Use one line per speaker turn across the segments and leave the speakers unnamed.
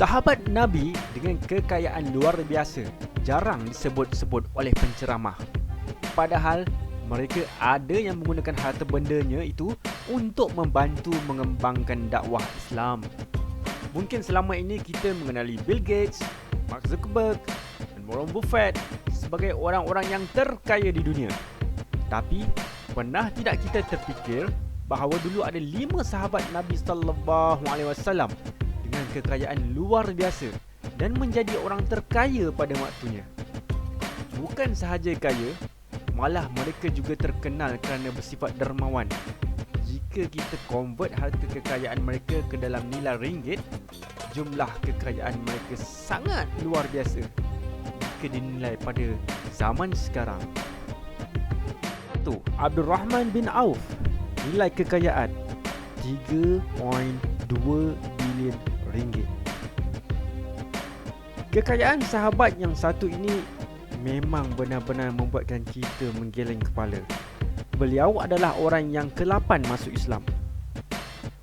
Sahabat Nabi dengan kekayaan luar biasa jarang disebut-sebut oleh penceramah. Padahal mereka ada yang menggunakan harta bendanya itu untuk membantu mengembangkan dakwah Islam. Mungkin selama ini kita mengenali Bill Gates, Mark Zuckerberg dan Warren Buffett sebagai orang-orang yang terkaya di dunia. Tapi pernah tidak kita terfikir bahawa dulu ada 5 sahabat Nabi sallallahu alaihi wasallam dengan kekayaan luar biasa dan menjadi orang terkaya pada waktunya. Bukan sahaja kaya, malah mereka juga terkenal kerana bersifat dermawan. Jika kita convert harta kekayaan mereka ke dalam nilai ringgit, jumlah kekayaan mereka sangat luar biasa jika dinilai pada zaman sekarang. 1. Abdul Rahman bin Auf, nilai kekayaan 3.2 bilion ringgit. Kekayaan sahabat yang satu ini memang benar-benar membuatkan kita menggeleng kepala. Beliau adalah orang yang ke-8 masuk Islam.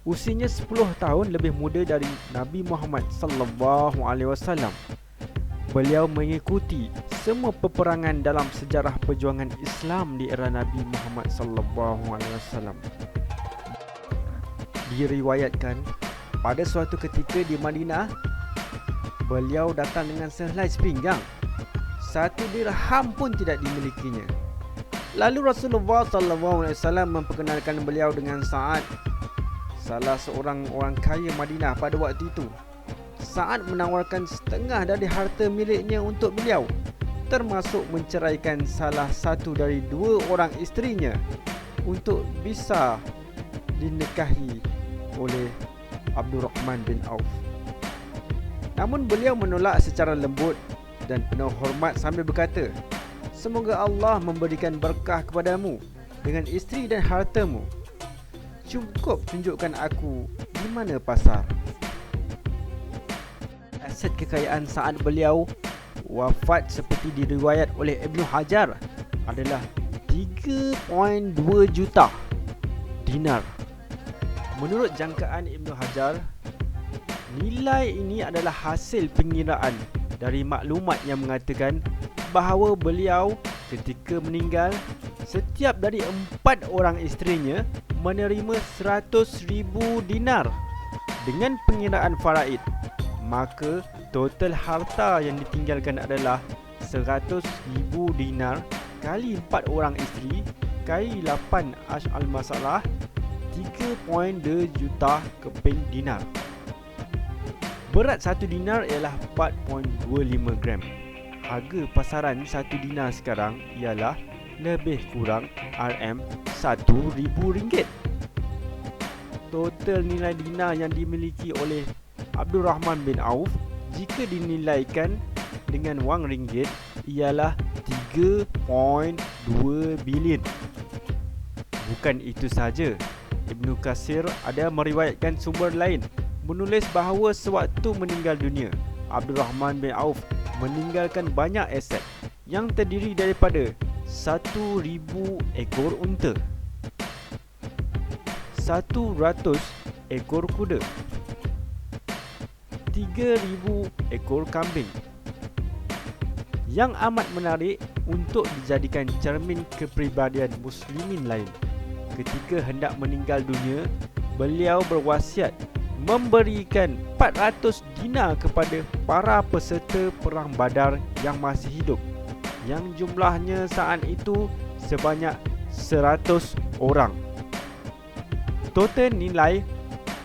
Usianya 10 tahun lebih muda dari Nabi Muhammad sallallahu alaihi wasallam. Beliau mengikuti semua peperangan dalam sejarah perjuangan Islam di era Nabi Muhammad sallallahu alaihi wasallam. Diriwayatkan pada suatu ketika di Madinah, beliau datang dengan sehelai sepinggang. 1 dirham pun tidak dimilikinya. Lalu Rasulullah SAW memperkenalkan beliau dengan Sa'ad, salah seorang orang kaya Madinah pada waktu itu. Sa'ad menawarkan setengah dari harta miliknya untuk beliau, termasuk menceraikan salah satu dari 2 orang isterinya untuk bisa dinikahi oleh Abdul Rahman bin Auf. Namun beliau menolak secara lembut dan penuh hormat sambil berkata, "Semoga Allah memberikan berkah kepadamu dengan isteri dan hartamu. Cukup tunjukkan aku di mana pasar." Aset kekayaan saat beliau wafat seperti diriwayat oleh Ibnu Hajar adalah 3.2 juta dinar. Menurut jangkaan Ibnu Hajar, nilai ini adalah hasil pengiraan dari maklumat yang mengatakan bahawa beliau ketika meninggal, setiap dari 4 orang isterinya menerima 100,000 dinar. Dengan pengiraan faraid, maka total harta yang ditinggalkan adalah 100,000 dinar kali 4 orang isteri kali 8 al-masalah, 3.2 juta keping dinar. Berat 1 dinar ialah 4.25 gram. Harga pasaran 1 dinar sekarang ialah lebih kurang RM1,000. Total nilai dinar yang dimiliki oleh Abdul Rahman bin Auf jika dinilaikan dengan wang ringgit ialah 3.2 bilion. Bukan itu sahaja, Ibnu Katsir ada meriwayatkan sumber lain menulis bahawa sewaktu meninggal dunia, Abdul Rahman bin Auf meninggalkan banyak aset yang terdiri daripada 1,000 ekor unta, 100 ekor kuda, 3,000 ekor kambing. Yang amat menarik untuk dijadikan cermin kepribadian muslimin lain. Ketika hendak meninggal dunia, beliau berwasiat memberikan 400 dinar kepada para peserta perang Badar yang masih hidup, yang jumlahnya saat itu sebanyak 100 orang. Total nilai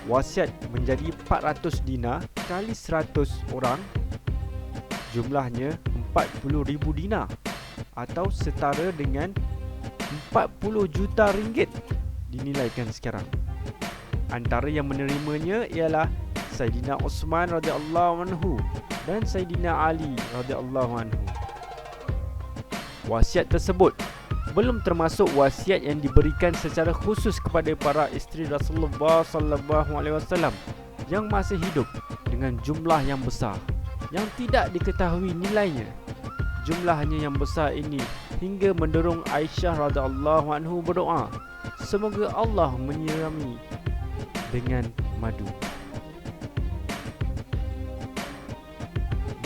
wasiat menjadi 400 dinar kali 100 orang, jumlahnya 40,000 dinar atau setara dengan 40 juta ringgit dinilaikan sekarang. Antara yang menerimanya ialah Sayyidina Uthman radhiyallahu anhu dan Sayyidina Ali radhiyallahu anhu. Wasiat tersebut belum termasuk wasiat yang diberikan secara khusus kepada para isteri Rasulullah sallallahu alaihi wasallam yang masih hidup dengan jumlah yang besar yang tidak diketahui nilainya. Jumlahnya yang besar ini hingga mendorong Aisyah radhiyallahu anhu berdoa, semoga Allah menyirami dengan madu.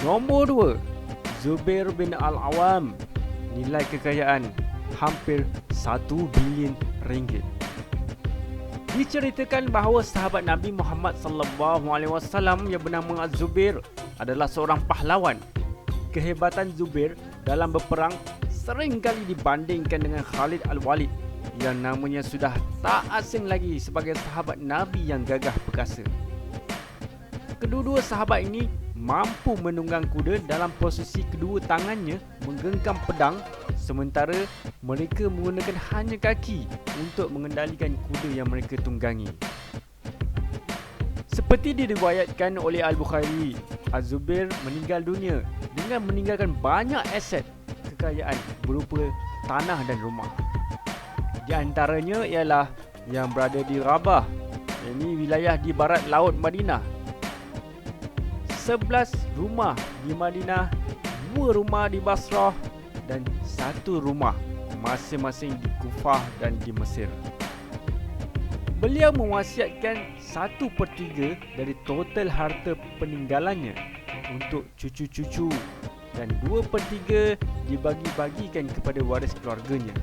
Nombor 2, Zubair bin Al-Awam. Nilai kekayaan hampir 1 bilion ringgit. Diceritakan bahawa sahabat Nabi Muhammad SAW yang bernama Az-Zubair adalah seorang pahlawan. Kehebatan Zubair dalam berperang sering kali dibandingkan dengan Khalid Al-Walid yang namanya sudah tak asing lagi sebagai sahabat Nabi yang gagah perkasa. Kedua-dua sahabat ini mampu menunggang kuda dalam posisi kedua tangannya menggenggam pedang, sementara mereka menggunakan hanya kaki untuk mengendalikan kuda yang mereka tunggangi. Seperti diriwayatkan oleh Al-Bukhari, Az-Zubair meninggal dunia dengan meninggalkan banyak aset kekayaan berupa tanah dan rumah. Di antaranya ialah yang berada di Rabah, ini wilayah di barat laut Madinah. 11 rumah di Madinah, 2 rumah di Basrah dan 1 rumah masing-masing di Kufah dan di Mesir. Beliau mewasiatkan 1/3 dari total harta peninggalannya untuk cucu-cucu dan 2/3 dibagi-bagikan kepada waris keluarganya.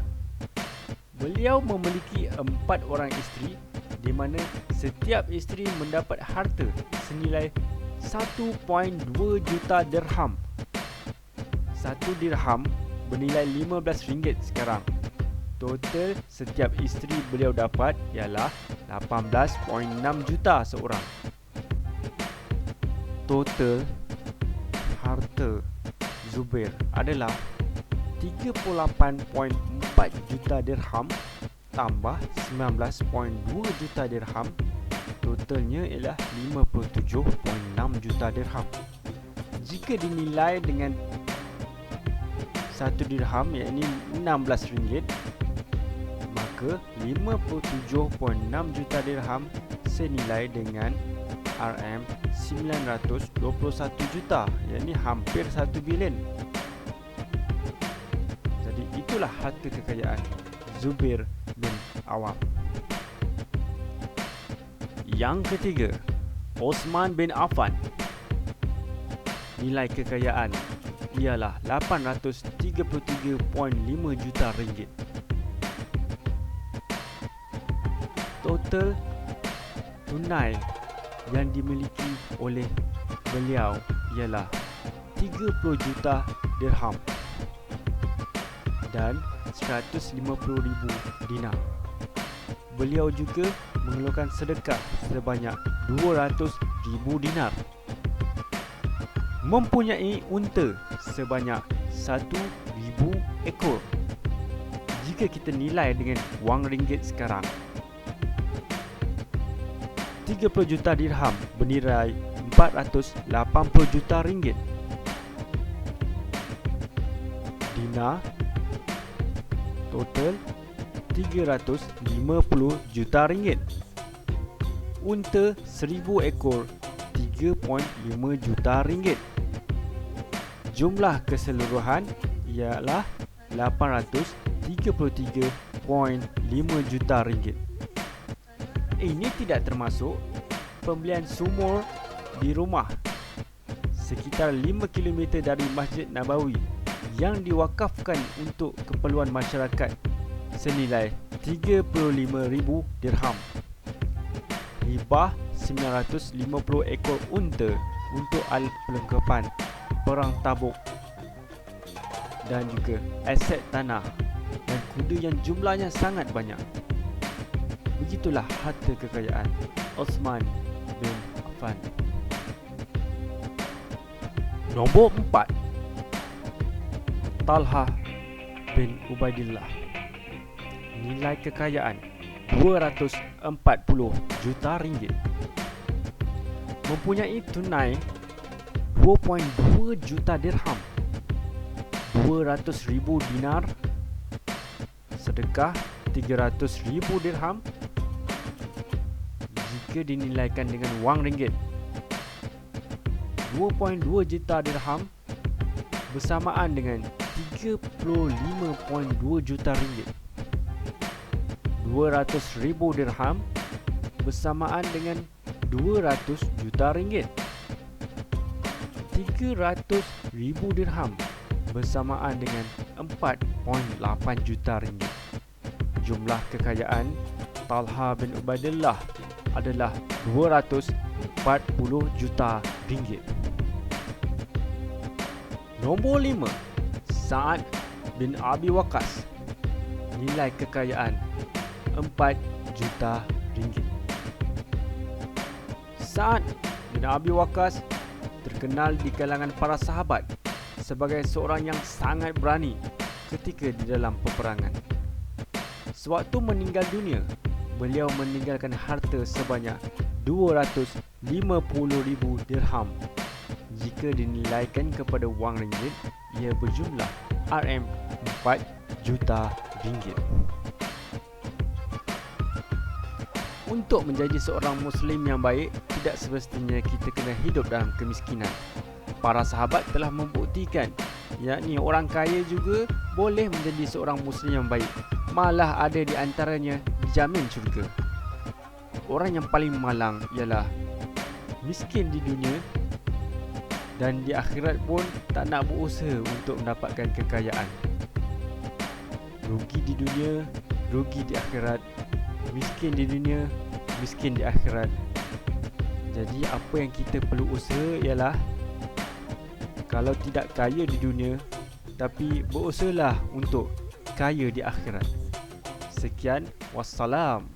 Beliau memiliki 4 orang isteri di mana setiap isteri mendapat harta senilai 1.2 juta dirham. 1 dirham bernilai RM15 sekarang. Total setiap isteri beliau dapat ialah 18.6 juta seorang. Total harta Zubair adalah 38.4 juta dirham tambah 19.2 juta dirham. Totalnya ialah 57.6 juta dirham. Jika dinilai dengan 1 dirham iaitu RM16, maka 57.6 juta dirham senilai dengan RM921 juta, iaitu hampir 1 bilion. Jadi itulah harta kekayaan Zubair bin Awam. Yang ketiga, Osman bin Affan. Nilai kekayaan ialah 833.5 juta ringgit. Total tunai yang dimiliki oleh beliau ialah 30 juta dirham dan 150,000 dinar. Beliau juga mengeluarkan sedekah sebanyak 200,000 dinar. Mempunyai unta sebanyak 1,000 ekor. Jika kita nilai dengan wang ringgit sekarang, 30 juta dirham bernilai 480 juta ringgit. Dinar total 350 juta ringgit. Unta 1,000 ekor 3.5 juta ringgit. Jumlah keseluruhan ialah 833.5 juta ringgit. Ini tidak termasuk pembelian sumur di rumah sekitar 5 km dari Masjid Nabawi yang diwakafkan untuk keperluan masyarakat senilai 35,000 dirham. Hibah 950 ekor unta untuk alat perlengkapan perang Tabuk dan juga aset tanah dan kuda yang jumlahnya sangat banyak. Begitulah harta kekayaan Osman bin Affan. Nombor 4, Talha bin Ubaidillah. Nilai kekayaan 240 juta ringgit. Mempunyai tunai 2.2 juta dirham, 200,000 dinar, sedekah 300,000 dirham. Jika dinilaikan dengan wang ringgit, 2.2 juta dirham bersamaan dengan 35.2 juta ringgit. 200,000 dirham bersamaan dengan 200 juta ringgit. 300,000 dirham bersamaan dengan 4.8 juta ringgit. Jumlah kekayaan Talha bin Ubaidillah adalah 240 juta ringgit. Nombor 5, Sa'ad bin Abi Waqqas. Nilai kekayaan 4 juta ringgit. Sa'ad bin Abi Waqqas terkenal di kalangan para sahabat sebagai seorang yang sangat berani ketika di dalam peperangan. Sewaktu meninggal dunia, beliau meninggalkan harta sebanyak 250,000 dirham. Jika dinilaikan kepada wang ringgit, ia berjumlah RM4 juta ringgit. Untuk menjadi seorang Muslim yang baik, tidak semestinya kita kena hidup dalam kemiskinan. Para sahabat telah membuktikan, yakni orang kaya juga boleh menjadi seorang Muslim yang baik. Malah ada di antaranya dijamin syurga. Orang yang paling malang ialah miskin di dunia dan di akhirat pun tak nak berusaha untuk mendapatkan kekayaan. Rugi di dunia, rugi di akhirat. Miskin di dunia, miskin di akhirat. Jadi apa yang kita perlu usaha ialah, kalau tidak kaya di dunia, tapi berusahalah untuk kaya di akhirat. Sekian, wassalam.